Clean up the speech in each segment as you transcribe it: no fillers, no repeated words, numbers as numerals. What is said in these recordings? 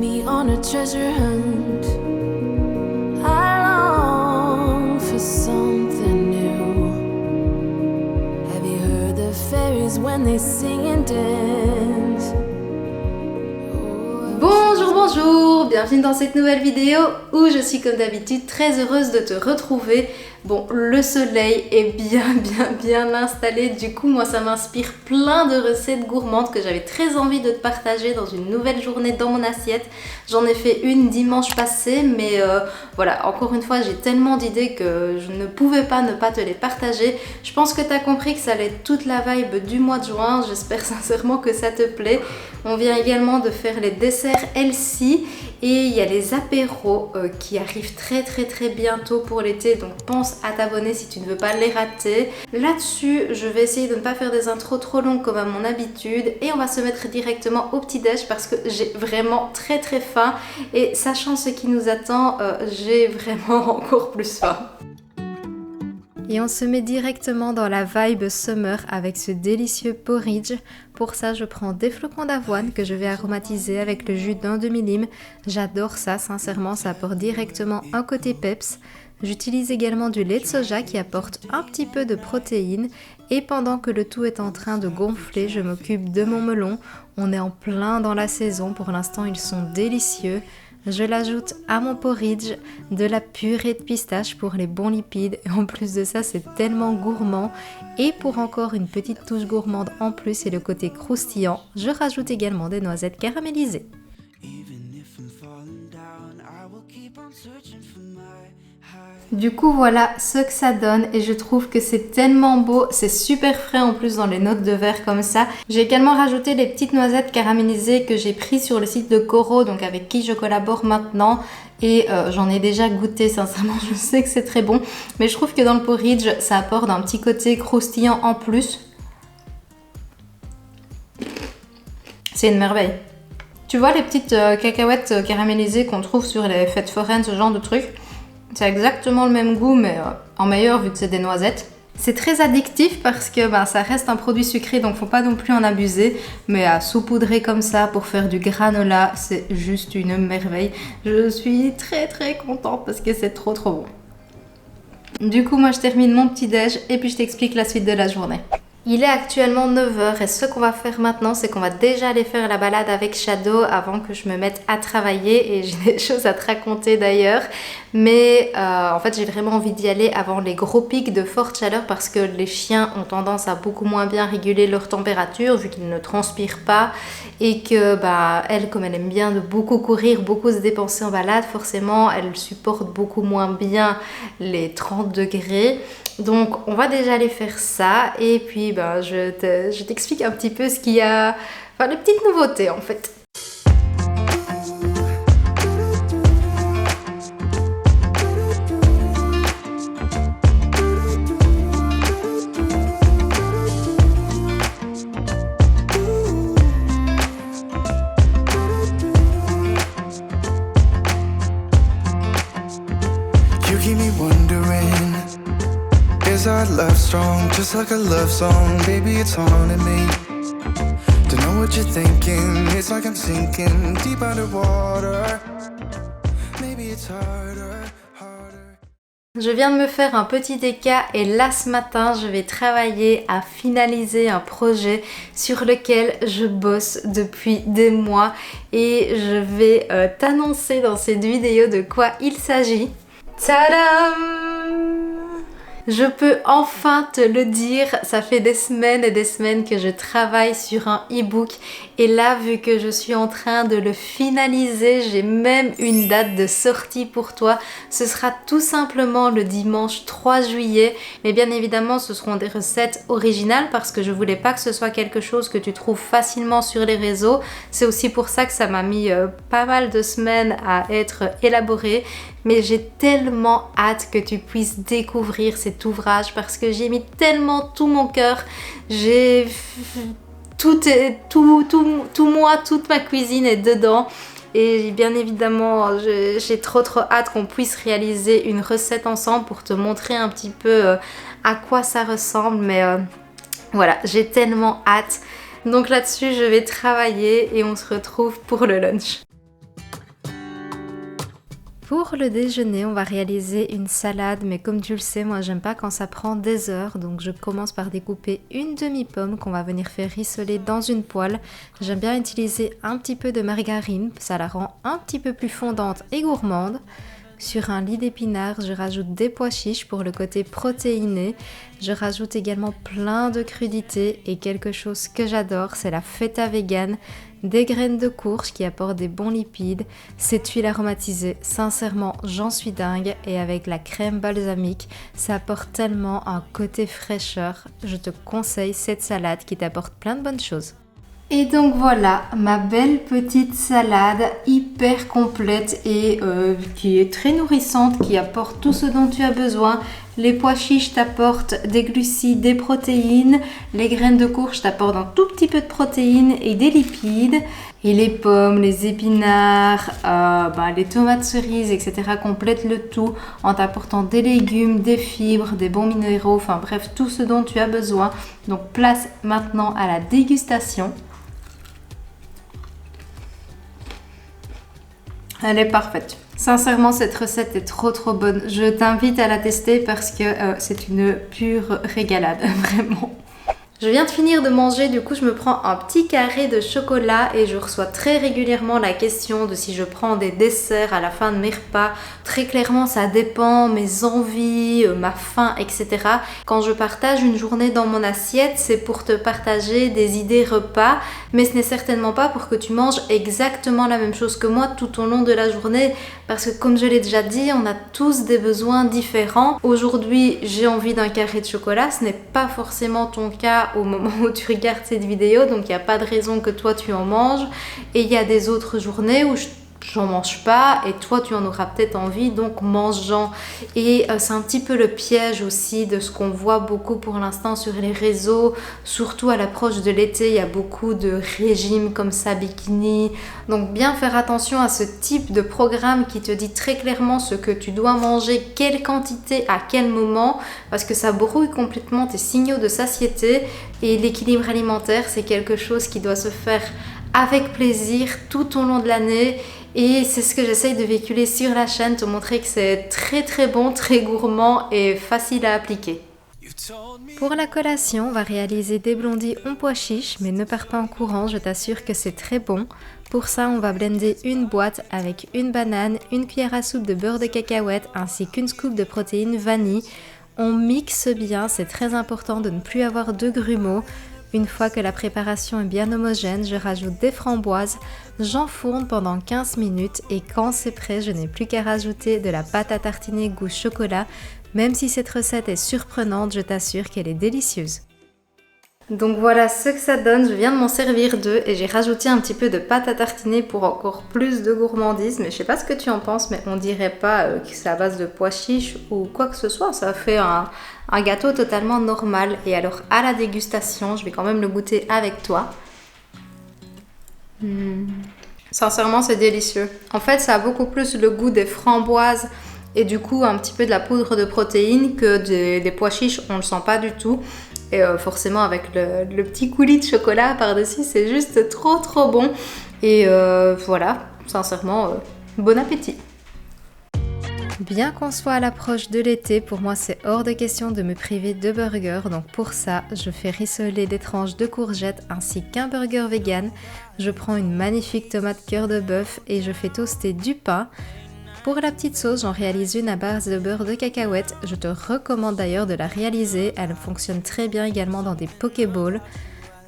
me on a treasure hunt. I long for something new. Have you heard the fairies when they sing and dance? Bonjour, bonjour, bienvenue dans cette nouvelle vidéo où je suis comme d'habitude très heureuse de te retrouver. Bon, le soleil est bien installé, du coup moi ça m'inspire plein de recettes gourmandes que j'avais très envie de te partager dans une nouvelle journée dans mon assiette. J'en ai fait une dimanche passé, mais voilà, encore une fois j'ai tellement d'idées que je ne pouvais pas ne pas te les partager. Je pense que tu as compris que ça allait être toute la vibe du mois de juin, j'espère sincèrement que ça te plaît. On vient également de faire les desserts healthy et il y a les apéros qui arrivent très bientôt pour l'été, donc pense à t'abonner si tu ne veux pas les rater. Là-dessus, je vais essayer de ne pas faire des intros trop longues comme à mon habitude et on va se mettre directement au petit-déj parce que j'ai vraiment très faim et sachant ce qui nous attend, j'ai vraiment encore plus faim. Et on se met directement dans la vibe summer avec ce délicieux porridge. Pour ça, je prends des flocons d'avoine que je vais aromatiser avec le jus d'un demi-lime. J'adore ça, sincèrement, ça apporte directement un côté peps. J'utilise également du lait de soja qui apporte un petit peu de protéines. Et pendant que le tout est en train de gonfler, je m'occupe de mon melon. On est en plein dans la saison, pour l'instant ils sont délicieux. Je l'ajoute à mon porridge, de la purée de pistache pour les bons lipides. Et en plus de ça, c'est tellement gourmand. Et pour encore une petite touche gourmande en plus et le côté croustillant, je rajoute également des noisettes caramélisées. Du coup voilà ce que ça donne et je trouve que c'est tellement beau, c'est super frais en plus dans les notes de verre comme ça. J'ai également rajouté les petites noisettes caramélisées que j'ai prises sur le site de Coro, donc avec qui je collabore maintenant. Et j'en ai déjà goûté, sincèrement je sais que c'est très bon. Mais je trouve que dans le porridge ça apporte un petit côté croustillant en plus. C'est une merveille. Tu vois les petites cacahuètes caramélisées qu'on trouve sur les fêtes foraines, ce genre de trucs? C'est exactement le même goût mais en meilleur vu que c'est des noisettes. C'est très addictif parce que ça reste un produit sucré donc faut pas non plus en abuser. Mais à saupoudrer comme ça pour faire du granola, c'est juste une merveille. Je suis très contente parce que c'est trop bon. Du coup moi je termine mon petit déj et puis je t'explique la suite de la journée. Il est actuellement 9h et ce qu'on va faire maintenant c'est qu'on va déjà aller faire la balade avec Shadow avant que je me mette à travailler et j'ai des choses à te raconter d'ailleurs. Mais en fait j'ai vraiment envie d'y aller avant les gros pics de forte chaleur parce que les chiens ont tendance à beaucoup moins bien réguler leur température vu qu'ils ne transpirent pas et que elle, comme elle aime bien de beaucoup courir, beaucoup se dépenser en balade, forcément elle supporte beaucoup moins bien les 30 degrés. Donc on va déjà aller faire ça et puis je t'explique un petit peu ce qu'il y a, enfin les petites nouveautés en fait. Is our love strong, just like a love song? Baby, it's haunting me. Don't know what you're thinking. It's like I'm sinking deep underwater. Maybe it's harder. Je viens de me faire un petit déca et là ce matin je vais travailler à finaliser un projet sur lequel je bosse depuis des mois et je vais t'annoncer dans cette vidéo de quoi il s'agit. Tadam! Je peux enfin te le dire, ça fait des semaines et des semaines que je travaille sur un e-book et là vu que je suis en train de le finaliser, j'ai même une date de sortie pour toi. Ce sera tout simplement le dimanche 3 juillet, mais bien évidemment ce seront des recettes originales parce que je voulais pas que ce soit quelque chose que tu trouves facilement sur les réseaux. C'est aussi pour ça que ça m'a mis pas mal de semaines à être élaboré. Mais j'ai tellement hâte que tu puisses découvrir cet ouvrage parce que j'ai mis tellement tout mon cœur. J'ai tout moi, toute ma cuisine est dedans. Et bien évidemment, j'ai trop hâte qu'on puisse réaliser une recette ensemble pour te montrer un petit peu à quoi ça ressemble. Mais voilà, j'ai tellement hâte. Donc là-dessus, je vais travailler et on se retrouve pour le lunch. Pour le déjeuner, on va réaliser une salade, mais comme tu le sais, moi j'aime pas quand ça prend des heures, donc je commence par découper une demi-pomme qu'on va venir faire rissoler dans une poêle. J'aime bien utiliser un petit peu de margarine, ça la rend un petit peu plus fondante et gourmande. Sur un lit d'épinards, je rajoute des pois chiches pour le côté protéiné. Je rajoute également plein de crudités et quelque chose que j'adore, c'est la feta vegan, des graines de courge qui apportent des bons lipides, cette huile aromatisée, sincèrement j'en suis dingue et avec la crème balsamique, ça apporte tellement un côté fraîcheur. Je te conseille cette salade qui t'apporte plein de bonnes choses. Et donc voilà, ma belle petite salade hyper complète et qui est très nourrissante, qui apporte tout ce dont tu as besoin. Les pois chiches t'apportent des glucides, des protéines. Les graines de courge t'apportent un tout petit peu de protéines et des lipides. Et les pommes, les épinards, les tomates cerises, etc. complètent le tout en t'apportant des légumes, des fibres, des bons minéraux, enfin bref, tout ce dont tu as besoin. Donc place maintenant à la dégustation. Elle est parfaite. Sincèrement, cette recette est trop bonne. Je t'invite à la tester parce que c'est une pure régalade, vraiment. Je viens de finir de manger, du coup je me prends un petit carré de chocolat et je reçois très régulièrement la question de si je prends des desserts à la fin de mes repas. Très clairement ça dépend, mes envies, ma faim, etc. Quand je partage une journée dans mon assiette, c'est pour te partager des idées repas, mais ce n'est certainement pas pour que tu manges exactement la même chose que moi tout au long de la journée, parce que comme je l'ai déjà dit, on a tous des besoins différents. Aujourd'hui j'ai envie d'un carré de chocolat, ce n'est pas forcément ton cas au moment où tu regardes cette vidéo, donc il n'y a pas de raison que toi tu en manges, et il y a des autres journées où j'en mange pas et toi tu en auras peut-être envie, donc mange-en. Et c'est un petit peu le piège aussi de ce qu'on voit beaucoup pour l'instant sur les réseaux, surtout à l'approche de l'été, il y a beaucoup de régimes comme ça, bikini, donc bien faire attention à ce type de programme qui te dit très clairement ce que tu dois manger, quelle quantité, à quel moment, parce que ça brouille complètement tes signaux de satiété. Et l'équilibre alimentaire, c'est quelque chose qui doit se faire avec plaisir tout au long de l'année. Et c'est ce que j'essaye de véhiculer sur la chaîne, te montrer que c'est très bon, très gourmand et facile à appliquer. Pour la collation, on va réaliser des blondis en pois chiches, mais ne pars pas en courant, je t'assure que c'est très bon. Pour ça, on va blender une boîte avec une banane, une cuillère à soupe de beurre de cacahuète ainsi qu'une scoop de protéines vanille. On mixe bien, c'est très important de ne plus avoir de grumeaux. Une fois que la préparation est bien homogène, je rajoute des framboises, j'enfourne pendant 15 minutes et quand c'est prêt, je n'ai plus qu'à rajouter de la pâte à tartiner goût chocolat. Même si cette recette est surprenante, je t'assure qu'elle est délicieuse. Donc voilà ce que ça donne, je viens de m'en servir deux et j'ai rajouté un petit peu de pâte à tartiner pour encore plus de gourmandise, mais je sais pas ce que tu en penses, mais on dirait pas que c'est à base de pois chiches ou quoi que ce soit, ça fait un gâteau totalement normal. Et alors à la dégustation, je vais quand même le goûter avec toi. Sincèrement c'est délicieux. En fait ça a beaucoup plus le goût des framboises et du coup un petit peu de la poudre de protéines que des pois chiches, on le sent pas du tout. Et forcément avec le petit coulis de chocolat par-dessus, c'est juste trop bon. Et voilà, sincèrement, bon appétit. Bien qu'on soit à l'approche de l'été, pour moi c'est hors de question de me priver de burgers. Donc pour ça, je fais rissoler des tranches de courgettes ainsi qu'un burger vegan. Je prends une magnifique tomate cœur de bœuf et je fais toaster du pain. Pour la petite sauce, j'en réalise une à base de beurre de cacahuète. Je te recommande d'ailleurs de la réaliser, elle fonctionne très bien également dans des pokéballs.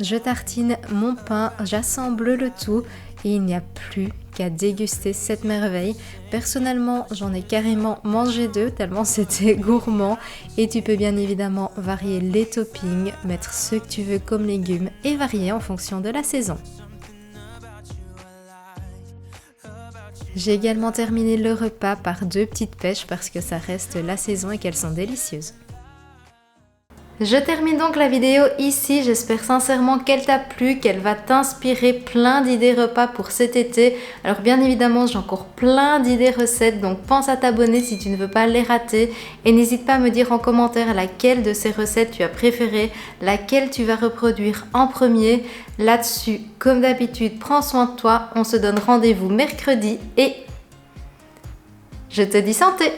Je tartine mon pain, j'assemble le tout et il n'y a plus qu'à déguster cette merveille. Personnellement, j'en ai carrément mangé deux tellement c'était gourmand et tu peux bien évidemment varier les toppings, mettre ce que tu veux comme légumes et varier en fonction de la saison. J'ai également terminé le repas par deux petites pêches parce que ça reste la saison et qu'elles sont délicieuses. Je termine donc la vidéo ici, j'espère sincèrement qu'elle t'a plu, qu'elle va t'inspirer plein d'idées repas pour cet été. Alors bien évidemment j'ai encore plein d'idées recettes, donc pense à t'abonner si tu ne veux pas les rater. Et n'hésite pas à me dire en commentaire laquelle de ces recettes tu as préférée, laquelle tu vas reproduire en premier. Là-dessus, comme d'habitude, prends soin de toi, on se donne rendez-vous mercredi et Je te dis santé!